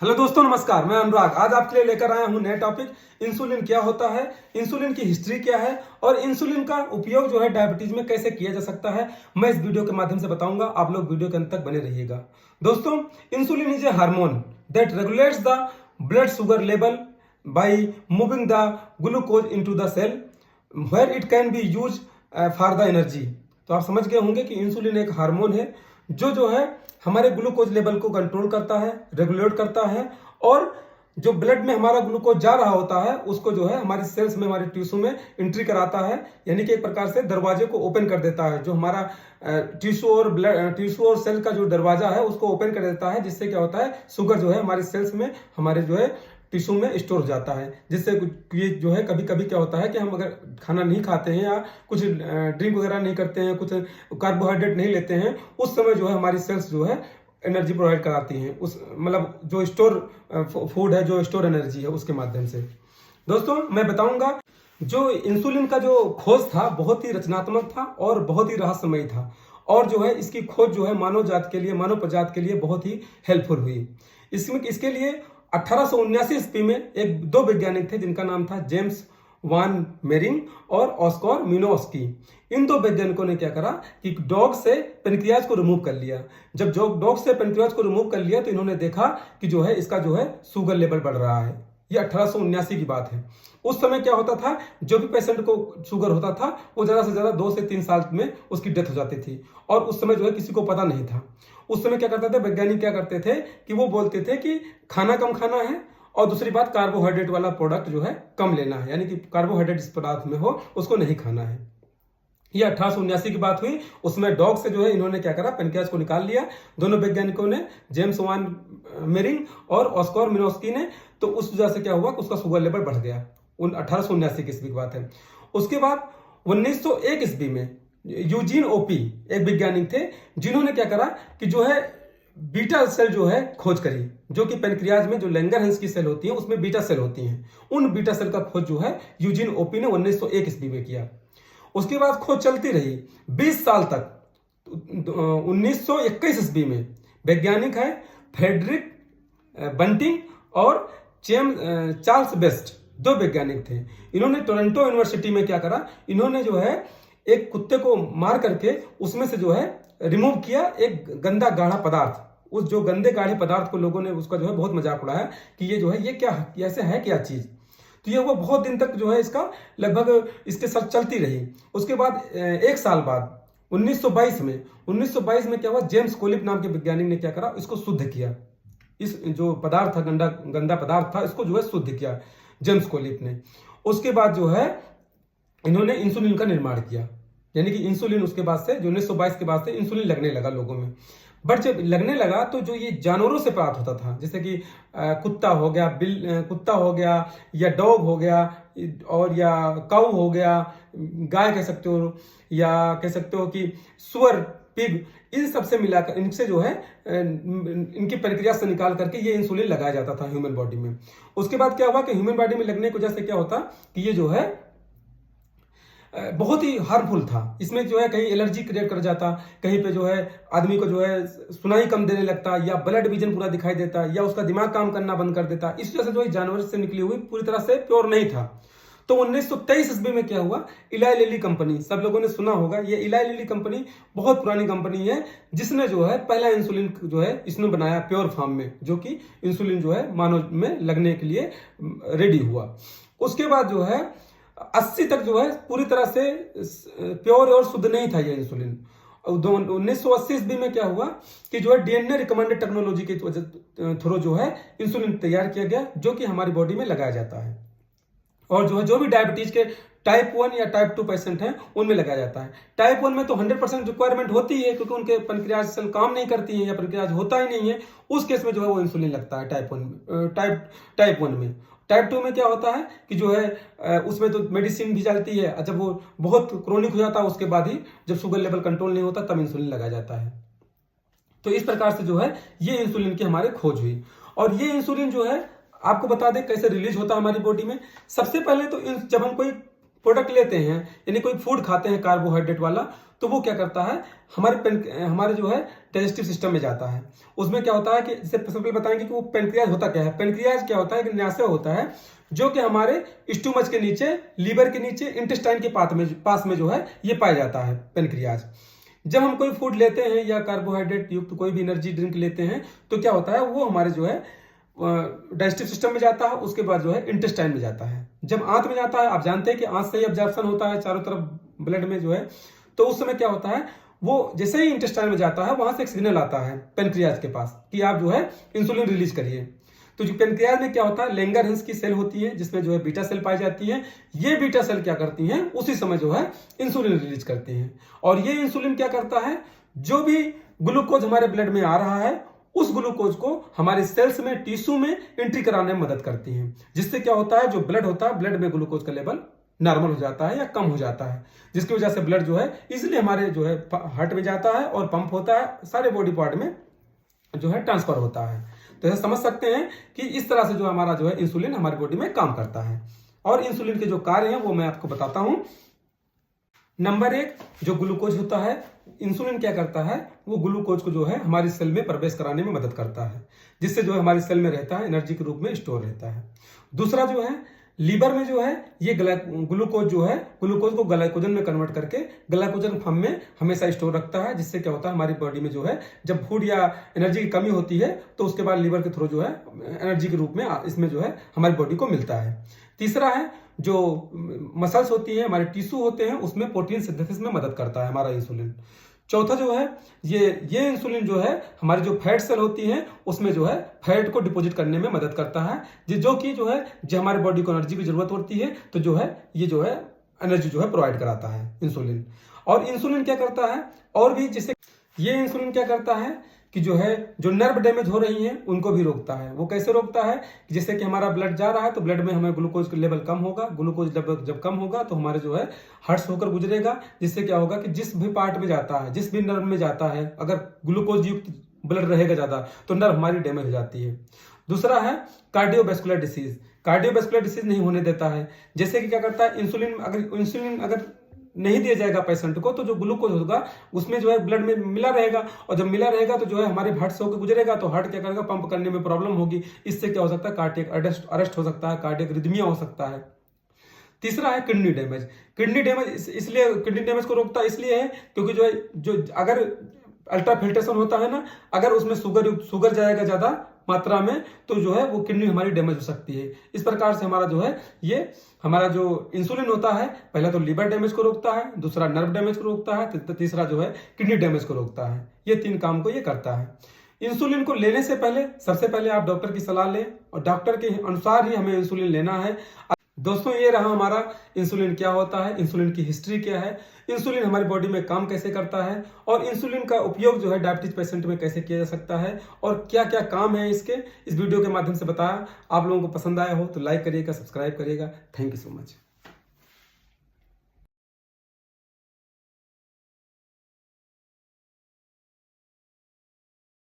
Hello दोस्तों, नमस्कार। मैं अनुराग आज आपके लिए लेकर आया हूं नया टॉपिक। इंसुलिन क्या होता है, इंसुलिन की हिस्ट्री क्या है और इंसुलिन का उपयोग जो है डायबिटीज में कैसे किया जा सकता है, मैं इस वीडियो के माध्यम से बताऊंगा। आप लोग वीडियो के अंत तक बने रहिएगा। दोस्तों, insulin is a hormone that regulates the blood sugar level by moving the glucose into the cell where it can be use for the energy. तो आप समझ गए होंगे कि इंसुलिन एक हार्मोन है जो है हमारे ग्लूकोज लेवल को कंट्रोल करता है, रेगुलेट करता है और जो ब्लड में हमारा ग्लूकोज जा रहा होता है उसको जो है हमारी सेल्स में, हमारे टिश्यू में एंट्री कराता है। यानी कि एक प्रकार से दरवाजे को ओपन कर देता है। जो हमारा टिश्यू और सेल का जो दरवाजा है उसको ओपन कर देता है, जिससे क्या होता है शुगर जो है हमारी सेल्स में, हमारे जो है टिश्यू में स्टोर हो जाता है। जिससे ये जो है कभी कभी क्या होता है कि हम अगर खाना नहीं खाते हैं या कुछ ड्रिंक वगैरह नहीं करते हैं, कुछ कार्बोहाइड्रेट नहीं लेते हैं, उस समय जो है हमारी सेल्स जो है एनर्जी प्रोवाइड कराती हैं, उस मतलब जो स्टोर फूड है, जो स्टोर एनर्जी है, उसके माध्यम से। दोस्तों, मैं बताऊंगा जो इंसुलिन का जो खोज था बहुत ही रचनात्मक था और बहुत ही रहस्यमयी था, और जो है इसकी खोज जो है मानव जात के लिए, मानव प्रजाति के लिए बहुत ही हेल्पफुल हुई। इसके लिए 1879 ईस्वी में दो वैज्ञानिक थे जिनका नाम था जेम्स वान मेरिंग और ऑस्कर मिनोस्की। इन दो वैज्ञानिकों ने क्या करा कि डॉग से पेनक्रियाज को रिमूव कर लिया। जब डॉग से पेनक्रियाज को रिमूव कर लिया तो इन्होंने देखा कि जो है इसका जो है शुगर लेवल बढ़ रहा है। ये 1879 की बात है। उस समय क्या होता था, जो भी पेशेंट को शुगर होता था वो ज्यादा से ज्यादा 2 से 3 साल में उसकी डेथ हो जाती थी, और उस समय जो है किसी को पता नहीं था। उस समय क्या करते थे वैज्ञानिक, क्या करते थे कि वो बोलते थे कि खाना कम खाना है और दूसरी बात कार्बोहाइड्रेट वाला प्रोडक्ट जो है कम लेना है, यानी कि कार्बोहाइड्रेट इस पदार्थ में हो उसको नहीं खाना है। ये 1879 की बात हुई। उसमें डॉग से जो है इन्होंने क्या करा, पेनक्रियाज को निकाल लिया दोनों वैज्ञानिकों ने, जेम्स वान मेरिंग और ऑस्कर मिनोस्की ने। तो उस वजह से क्या हुआ, उसका शुगर लेवल बढ़ गया। 1879 की ईस्वी की बात है। उसके बाद 1901 ईस्वी में यूजीन ओपी एक वैज्ञानिक थे जिन्होंने क्या करा कि जो है बीटा सेल जो है खोज करी, जो कि पेनक्रियाज में जो लैंगरहंस की सेल होती है उसमें बीटा सेल होती हैं। उन बीटा सेल का खोज जो है यूजीन ओपी ने 1901 ईस्वी में किया। उसके बाद खोज चलती रही 20 साल तक। 1921 ईस्वी में वैज्ञानिक है फ्रेडरिक बंटिंग और चार्ल्स बेस्ट, दो वैज्ञानिक थे। इन्होंने टोरंटो यूनिवर्सिटी में क्या करा, इन्होंने जो है एक कुत्ते को मार करके उसमें से जो है रिमूव किया एक गंदा गाढ़ा पदार्थ। उस जो गंदे गाढ़े पदार्थ को लोगों ने उसका जो है बहुत मजाक उड़ाया कि ये जो है ये क्या, ऐसे है क्या चीज। तो ये वो बहुत दिन तक जो है इसका लगभग इसके साथ चलती रही। उसके बाद एक साल बाद 1922 में क्या हुआ, जेम्स कोलिप नाम के वैज्ञानिक ने क्या करा, इसको शुद्ध किया। इस जो पदार्थ था, गंदा पदार्थ था, इसको जो है शुद्ध किया जेम्स कोलिप ने। उसके बाद जो है इन्होंने इंसुलिन का निर्माण किया। यानी कि इंसुलिन उसके बाद से, जो 1922 के बाद से इंसुलिन लगने लगा लोगों में। बट जब लगने लगा तो जो ये जानवरों से प्राप्त होता था, जैसे कि कुत्ता हो गया या डॉग हो गया, और या काऊ हो गया, गाय कह सकते हो, या कह सकते हो कि सुअर, पिग, इन सबसे मिलाकर इनसे जो है इनकी प्रक्रिया से निकाल करके ये इंसुलिन लगाया जाता था ह्यूमन बॉडी में। उसके बाद क्या हुआ कि ह्यूमन बॉडी में लगने की वजह से क्या होता कि ये जो है बहुत ही हार्मफुल था। इसमें जो है कहीं एलर्जी क्रिएट कर जाता, कहीं पे जो है आदमी को जो है सुनाई कम देने लगता, या ब्लड विजन पूरा दिखाई देता, या उसका दिमाग काम करना बंद कर देता। इस वजह से जो जानवर से निकली हुई पूरी तरह से प्योर नहीं था। तो 1923 ईस्वी में क्या हुआ, इलाई लिली कंपनी, सब लोगों ने सुना होगा, ये इलाई लिली कंपनी बहुत पुरानी कंपनी है जिसने जो है पहला इंसुलिन जो है इसने बनाया प्योर फॉर्म में, जो कि इंसुलिन जो है मानव में लगने के लिए रेडी हुआ। उसके बाद जो है 80 तक जो है पूरी तरह से प्योर और शुद्ध नहीं था ये इंसुलिन। 1980 ईस्वी में क्या हुआ कि जो है डीएनए रिकमेंडेड टेक्नोलॉजी के थ्रू जो है इंसुलिन तैयार किया गया, जो कि हमारी बॉडी में लगाया जाता है, और जो है जो भी डायबिटीज के टाइप 1 या टाइप 2 पेशेंट हैं उनमें लगाया जाता है। टाइप 1 में तो 100% रिक्वायरमेंट होती है, क्योंकि उनके पेनक्रियाज सेल काम नहीं करती हैं या पेनक्रियाज होता ही नहीं है। उस केस में जो है वो इंसुलिन लगता है टाइप 1 में। टाइप 2 में क्या होता है कि जो है उसमें तो मेडिसिन भी चलती है, जब वो बहुत क्रोनिक हो जाता है उसके बाद ही, जब शुगर लेवल कंट्रोल नहीं होता तब इंसुलिन लगाया जाता है। तो इस प्रकार से जो है ये इंसुलिन की हमारे खोज हुई। और ये इंसुलिन जो है आपको बता दें कैसे रिलीज होता है हमारी बॉडी में। सबसे पहले तो जब हम कोई प्रोडक्ट लेते हैं, यानी कोई फूड खाते हैं कार्बोहाइड्रेट वाला, तो वो क्या करता है, हमारे जो है डाइजेस्टिव सिस्टम में जाता है। उसमें क्या होता है कि जैसे सबसे पहले बताएंगे कि वो पेनक्रियाज होता क्या है। पेनक्रियाज क्या होता है कि न्यासा होता है जो कि हमारे स्टोमच के नीचे, लीवर के नीचे, इंटेस्टाइन के पास में जो है ये पाया जाता है पेनक्रियाज। जब हम कोई फूड लेते हैं या कार्बोहाइड्रेट युक्त कोई भी एनर्जी ड्रिंक लेते हैं तो क्या होता है, वो हमारे जो है डाइजेस्टिव सिस्टम में जाता है, उसके बाद जो है इंटेस्टाइन में जाता है। जब आंत में जाता है, आप जानते हैं कि आंत से ही एब्जॉर्प्शन होता है चारों तरफ ब्लड में जो है, तो उस समय क्या होता है, वो जैसे ही इंटेस्टाइन में जाता है वहां से एक सिग्नल आता है पेनक्रियाज के पास कि आप जो है इंसुलिन रिलीज करिए। तो जो पेनक्रियाज में क्या होता है, लैंगरहंस की सेल होती है जिसमें जो है बीटा सेल पाई जाती है। ये बीटा सेल क्या करती हैं, उसी समय जो है इंसुलिन रिलीज करती हैं। और ये इंसुलिन क्या करता है, जो भी ग्लूकोज हमारे ब्लड में आ रहा है उस ग्लूकोज को हमारे सेल्स में, टिश्यू में एंट्री कराने में मदद करती हैं। जिससे क्या होता है, जो ब्लड होता है, ब्लड में ग्लूकोज का लेवल नॉर्मल हो जाता है या कम हो जाता है, जिसकी वजह से ब्लड जो है इसलिए हमारे जो है हार्ट में जाता है और पंप होता है, सारे बॉडी पार्ट में जो है ट्रांसफर होता है। तो ऐसा समझ सकते हैं कि इस तरह से जो हमारा जो है इंसुलिन हमारी बॉडी में काम करता है। और इंसुलिन के जो कार्य हैं वो मैं आपको बताता हूं। नंबर 1, जो ग्लूकोज होता है, इंसुलिन क्या करता है, वो ग्लूकोज को जो है हमारी सेल में प्रवेश कराने में मदद करता है, जिससे जो है हमारी सेल में रहता है, एनर्जी के रूप में स्टोर रहता है। दूसरा जो है, लीवर में जो है ये ग्लूकोज जो है, ग्लूकोज को ग्लाइकोजन में कन्वर्ट करके ग्लाइकोजन फॉर्म में हमेशा स्टोर रखता है। जिससे क्या होता है, हमारी बॉडी में जो है जब फूड या एनर्जी की कमी होती है तो उसके बाद लीवर के थ्रू जो है एनर्जी के रूप में इसमें जो है हमारी बॉडी को मिलता है। तीसरा है, जो मसल्स होती है, हमारे टिश्यू होते हैं, उसमें प्रोटीन सिंथेसिस में मदद करता है हमारा इंसुलिन। चौथा जो है, ये इंसुलिन जो है हमारी जो फैट सेल होती है उसमें जो है फैट को डिपॉजिट करने में मदद करता है, जो कि जो है जब हमारी बॉडी को एनर्जी की जरूरत होती है तो जो है ये जो है एनर्जी जो है प्रोवाइड कराता है इंसुलिन। और इंसुलिन क्या करता है, और भी जैसे ये इंसुलिन क्या करता है कि जो है जो नर्व डैमेज हो रही हैं उनको भी रोकता है। वो कैसे रोकता है, जैसे कि हमारा ब्लड जा रहा है तो ब्लड में हमें ग्लूकोज का लेवल कम होगा, ग्लूकोज जब कम होगा तो हमारे जो है हार्ट होकर गुजरेगा। जिससे क्या होगा कि जिस भी पार्ट में जाता है, जिस भी नर्व में जाता है, अगर ग्लूकोज युक्त ब्लड रहेगा ज्यादा तो नर्व हमारी डैमेज हो जाती है। दूसरा है कार्डियोवैस्कुलर डिसीज। कार्डियोवैस्कुलर डिसीज नहीं होने देता है। जैसे कि क्या करता है, इंसुलिन अगर नहीं दिया जाएगा पेशेंट को तो जो ग्लूकोज होगा उसमें जो है ब्लड में मिला रहेगा, और जब मिला रहेगा तो जो है हमारे हार्ट से होकर गुजरेगा तो हार्ट क्या करेगा, पंप करने में प्रॉब्लम होगी। इससे क्या हो सकता है, कार्डियक अरेस्ट हो सकता है, कार्डियक रिदमिया हो सकता है। तीसरा है किडनी डैमेज। किडनी डैमेज इसलिए किडनी डैमेज को रोकता इसलिए है क्योंकि जो अगर अल्ट्रा फिल्ट्रेशन होता है ना, अगर उसमें शुगर जाएगा ज्यादा मात्रा में तो जो है वो किडनी हमारी डैमेज हो सकती है। इस प्रकार से हमारा जो है ये हमारा जो इंसुलिन होता है, पहला तो लीवर डैमेज को रोकता है, दूसरा नर्व डैमेज को रोकता है, तीसरा जो है किडनी डैमेज को रोकता है। ये 3 काम को ये करता है। इंसुलिन को लेने से पहले सबसे पहले आप डॉक्टर की सलाह लें और डॉक्टर के अनुसार ही हमें इंसुलिन लेना है। दोस्तों, ये रहा हमारा इंसुलिन क्या होता है, इंसुलिन की हिस्ट्री क्या है, इंसुलिन हमारी बॉडी में काम कैसे करता है, और इंसुलिन का उपयोग जो है डायबिटीज पेशेंट में कैसे किया जा सकता है, और क्या क्या काम है इसके, इस वीडियो के माध्यम से बताया। आप लोगों को पसंद आया हो तो लाइक करिएगा, सब्सक्राइब करिएगा। Thank you so much.